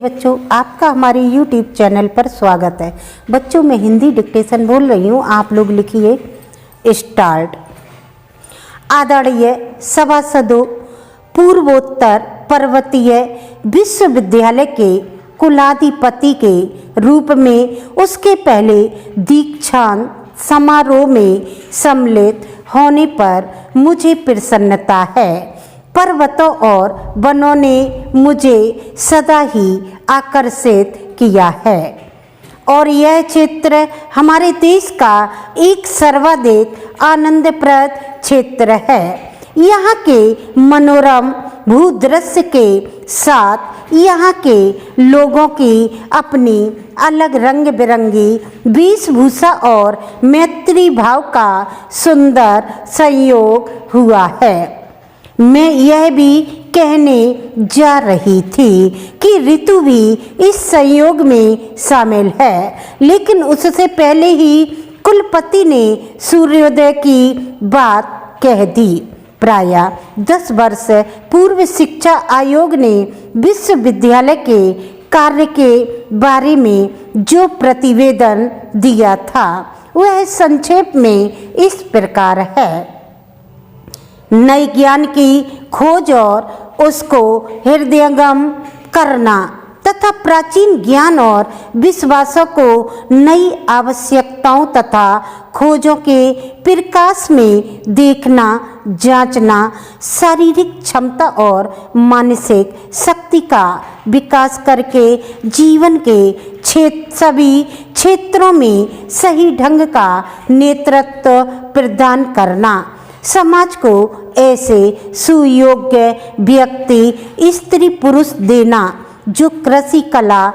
बच्चों, आपका हमारे YouTube चैनल पर स्वागत है। बच्चों, मैं हिंदी डिक्टेशन बोल रही हूँ, आप लोग लिखिए स्टार्ट। आदरणीय सभासदों, पूर्वोत्तर पर्वतीय विश्वविद्यालय के कुलाधिपति के रूप में उसके पहले दीक्षांत समारोह में सम्मिलित होने पर मुझे प्रसन्नता है। पर्वतों और वनों ने मुझे सदा ही आकर्षित किया है और यह क्षेत्र हमारे देश का एक सर्वाधिक आनंदप्रद क्षेत्र है। यहाँ के मनोरम भूदृश्य के साथ यहाँ के लोगों की अपनी अलग रंग बिरंगी वेशभूषा और मैत्री भाव का सुंदर संयोग हुआ है। मैं यह भी कहने जा रही थी कि ऋतु भी इस संयोग में शामिल है, लेकिन उससे पहले ही कुलपति ने सूर्योदय की बात कह दी। प्राय 10 वर्ष पूर्व शिक्षा आयोग ने विश्वविद्यालय के कार्य के बारे में जो प्रतिवेदन दिया था वह संक्षेप में इस प्रकार है। नए ज्ञान की खोज और उसको हृदयंगम करना तथा प्राचीन ज्ञान और विश्वासों को नई आवश्यकताओं तथा खोजों के प्रकाश में देखना, जांचना, शारीरिक क्षमता और मानसिक शक्ति का विकास करके जीवन के सभी क्षेत्रों में सही ढंग का नेतृत्व प्रदान करना, समाज को ऐसे सुयोग्य व्यक्ति स्त्री पुरुष देना जो कृषि, कला,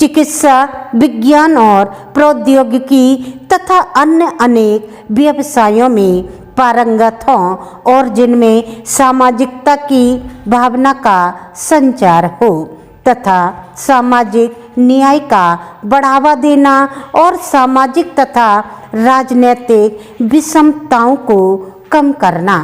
चिकित्सा, विज्ञान और प्रौद्योगिकी तथा अन्य अनेक व्यवसायों में पारंगत हों और जिनमें सामाजिकता की भावना का संचार हो तथा सामाजिक न्याय का बढ़ावा देना और सामाजिक तथा राजनीतिक विषमताओं को कम करना।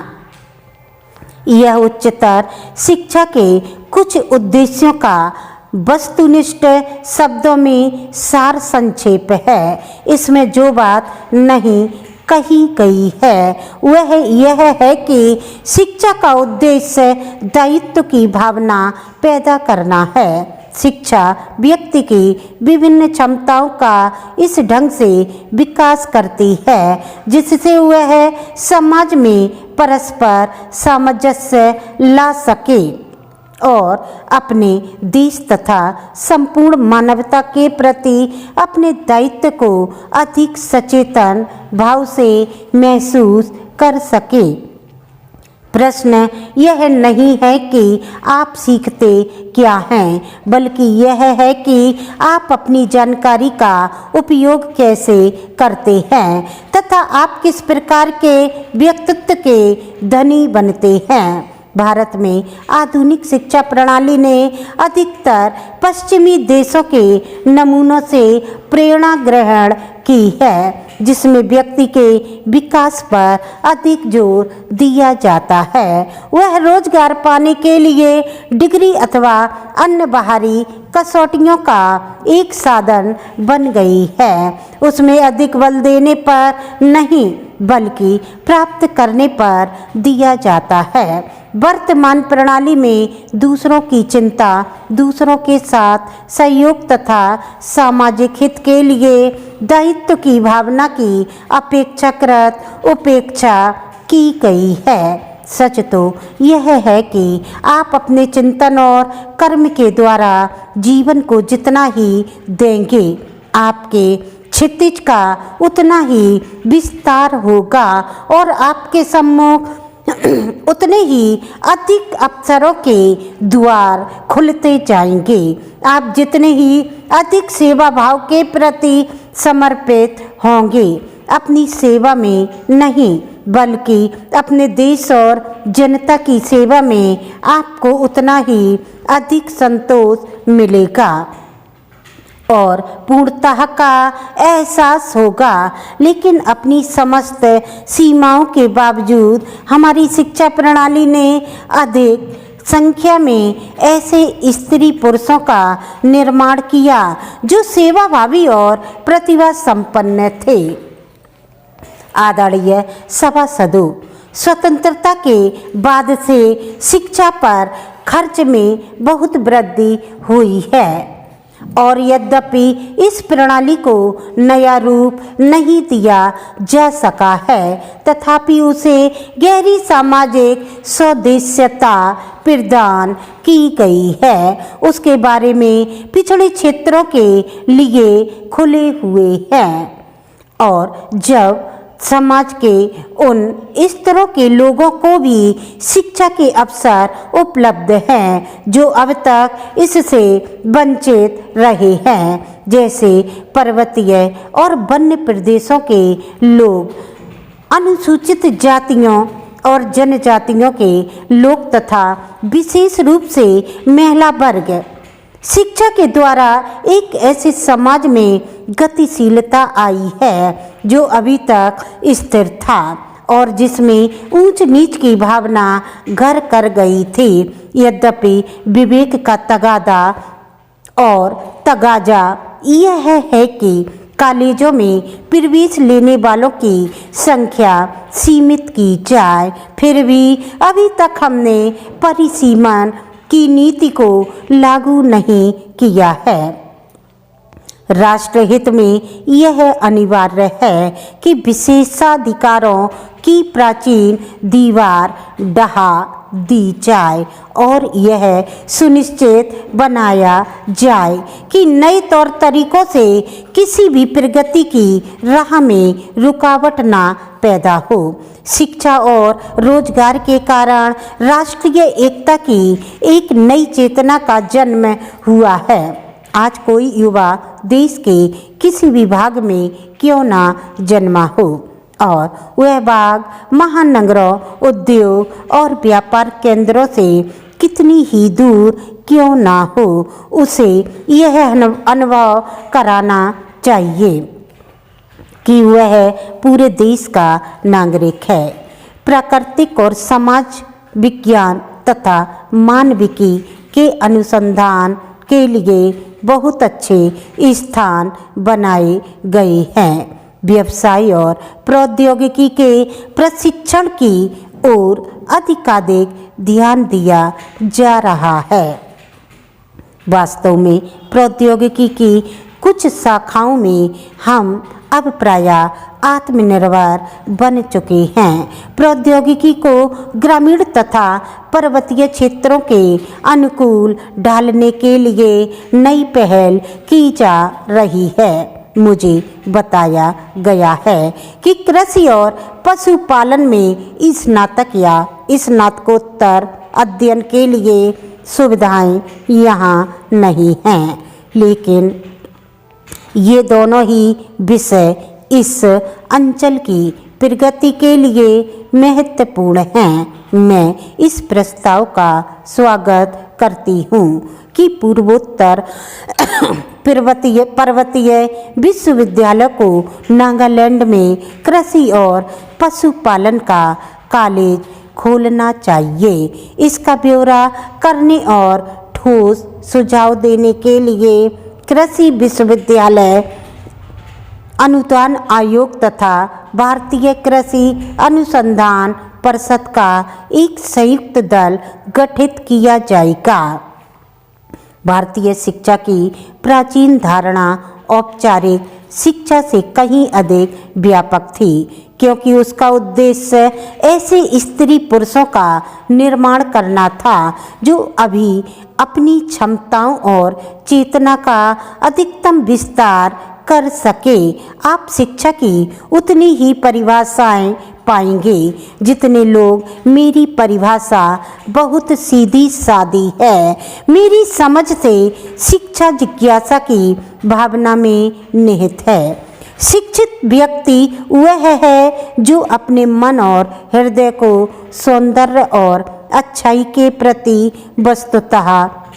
यह उच्चतर शिक्षा के कुछ उद्देश्यों का वस्तुनिष्ठ शब्दों में सार संक्षेप है। इसमें जो बात नहीं कही गई है वह यह है कि शिक्षा का उद्देश्य दायित्व की भावना पैदा करना है। शिक्षा व्यक्ति की विभिन्न क्षमताओं का इस ढंग से विकास करती है जिससे वह समाज में परस्पर सामंजस्य ला सके और अपने देश तथा संपूर्ण मानवता के प्रति अपने दायित्व को अधिक सचेतन भाव से महसूस कर सके। प्रश्न यह नहीं है कि आप सीखते क्या हैं, बल्कि यह है कि आप अपनी जानकारी का उपयोग कैसे करते हैं तथा आप किस प्रकार के व्यक्तित्व के धनी बनते हैं। भारत में आधुनिक शिक्षा प्रणाली ने अधिकतर पश्चिमी देशों के नमूनों से प्रेरणा ग्रहण की है, जिसमें व्यक्ति के विकास पर अधिक जोर दिया जाता है। वह रोजगार पाने के लिए डिग्री अथवा अन्य बाहरी कसौटियों का एक साधन बन गई है। उसमें अधिक बल देने पर नहीं बल्कि प्राप्त करने पर दिया जाता है। वर्तमान प्रणाली में दूसरों की चिंता, दूसरों के साथ सहयोग तथा सामाजिक हित के लिए दायित्व की भावना की अपेक्षाकृत उपेक्षा की गई है। सच तो यह है कि आप अपने चिंतन और कर्म के द्वारा जीवन को जितना ही देंगे, आपके क्षितिज का उतना ही विस्तार होगा और आपके सम्मुख उतने ही अधिक अवसरों के द्वार खुलते जाएंगे। आप जितने ही अधिक सेवा भाव के प्रति समर्पित होंगे, अपनी सेवा में नहीं बल्कि अपने देश और जनता की सेवा में आपको उतना ही अधिक संतोष मिलेगा और पूर्णता का एहसास होगा। लेकिन अपनी समस्त सीमाओं के बावजूद हमारी शिक्षा प्रणाली ने अधिक संख्या में ऐसे स्त्री पुरुषों का निर्माण किया जो सेवाभावी और प्रतिभा संपन्न थे। आदरणीय सभासदों, स्वतंत्रता के बाद से शिक्षा पर खर्च में बहुत वृद्धि हुई है और यद्यपि इस प्रणाली को नया रूप नहीं दिया जा सका है, तथापि उसे गहरी सामाजिक सौदेश्यता प्रदान की गई है। उसके बारे में पिछड़े क्षेत्रों के लिए खुले हुए हैं और जब समाज के उन स्तरों के लोगों को भी शिक्षा के अवसर उपलब्ध हैं जो अब तक इससे वंचित रहे हैं, जैसे पर्वतीय और वन्य प्रदेशों के लोग, अनुसूचित जातियों और जनजातियों के लोग तथा विशेष रूप से महिला वर्ग। शिक्षा के द्वारा एक ऐसे समाज में गतिशीलता आई है जो अभी तक स्थिर था और जिसमें ऊंच नीच की भावना घर कर गई थी। यद्यपि विवेक का तगादा और तगाजा यह है कि कॉलेजों में प्रवेश लेने वालों की संख्या सीमित की जाए, फिर भी अभी तक हमने परिसीमन की नीति को लागू नहीं किया है। राष्ट्रहित में यह अनिवार्य है कि विशेषाधिकारों की प्राचीन दीवार ढहा दी जाए और यह सुनिश्चित बनाया जाए कि नए तौर तरीकों से किसी भी प्रगति की राह में रुकावट ना पैदा हो। शिक्षा और रोजगार के कारण राष्ट्रीय एकता की एक नई चेतना का जन्म हुआ है। आज कोई युवा देश के किसी भी भाग में क्यों ना जन्मा हो और वह भाग महानगरों, उद्योग और व्यापार केंद्रों से कितनी ही दूर क्यों ना हो, उसे यह अनुभव कराना चाहिए कि वह पूरे देश का नागरिक है। प्राकृतिक और समाज विज्ञान तथा मानविकी के अनुसंधान के लिए बहुत अच्छे स्थान बनाए गए हैं। व्यवसाय और प्रौद्योगिकी के प्रशिक्षण की ओर अधिकाधिक ध्यान दिया जा रहा है। वास्तव में प्रौद्योगिकी की कुछ शाखाओं में हम अब प्रायः आत्मनिर्भर बन चुके हैं। प्रौद्योगिकी को ग्रामीण तथा पर्वतीय क्षेत्रों के अनुकूल ढालने के लिए नई पहल की जा रही है। मुझे बताया गया है कि कृषि और पशुपालन में स्नातक या स्नातकोत्तर अध्ययन के लिए सुविधाएं यहाँ नहीं हैं, लेकिन ये दोनों ही विषय इस अंचल की प्रगति के लिए महत्वपूर्ण हैं। मैं इस प्रस्ताव का स्वागत करती हूँ कि पूर्वोत्तर पर्वतीय विश्वविद्यालय को नागालैंड में कृषि और पशुपालन का कॉलेज खोलना चाहिए। इसका ब्यौरा करने और ठोस सुझाव देने के लिए कृषि विश्वविद्यालय अनुदान आयोग तथा भारतीय कृषि अनुसंधान परिषद का एक संयुक्त दल गठित किया जाएगा। भारतीय शिक्षा की प्राचीन धारणा औपचारिक शिक्षा से कहीं अधिक व्यापक थी, क्योंकि उसका उद्देश्य ऐसे स्त्री पुरुषों का निर्माण करना था जो अभी अपनी क्षमताओं और चेतना का अधिकतम विस्तार कर सके। आप शिक्षा की उतनी ही परिभाषाएं पाएंगे जितने लोग मेरी परिभाषा बहुत सीधी सादी है। मेरी समझ से शिक्षा जिज्ञासा की भावना में निहित है। शिक्षित व्यक्ति वह है जो अपने मन और हृदय को सौंदर्य और अच्छाई के प्रति वस्तुतः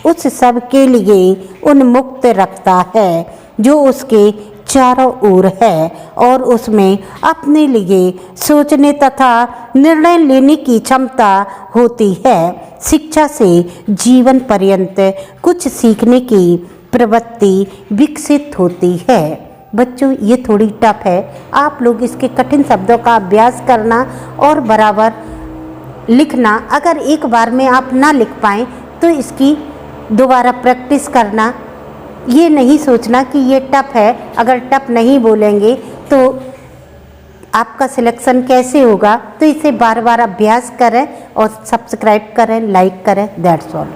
उस सब के लिए उन्मुक्त रखता है जो उसके चारों ओर है और उसमें अपने लिए सोचने तथा निर्णय लेने की क्षमता होती है। शिक्षा से जीवन पर्यंत कुछ सीखने की प्रवृत्ति विकसित होती है। बच्चों ये थोड़ी टफ है, आप लोग इसके कठिन शब्दों का अभ्यास करना और बराबर लिखना। अगर एक बार में आप ना लिख पाएँ तो इसकी दोबारा प्रैक्टिस करना। ये नहीं सोचना कि ये टफ है, अगर टफ नहीं बोलेंगे तो आपका सिलेक्शन कैसे होगा। तो इसे बार बार अभ्यास करें और सब्सक्राइब करें, लाइक करें। That's all.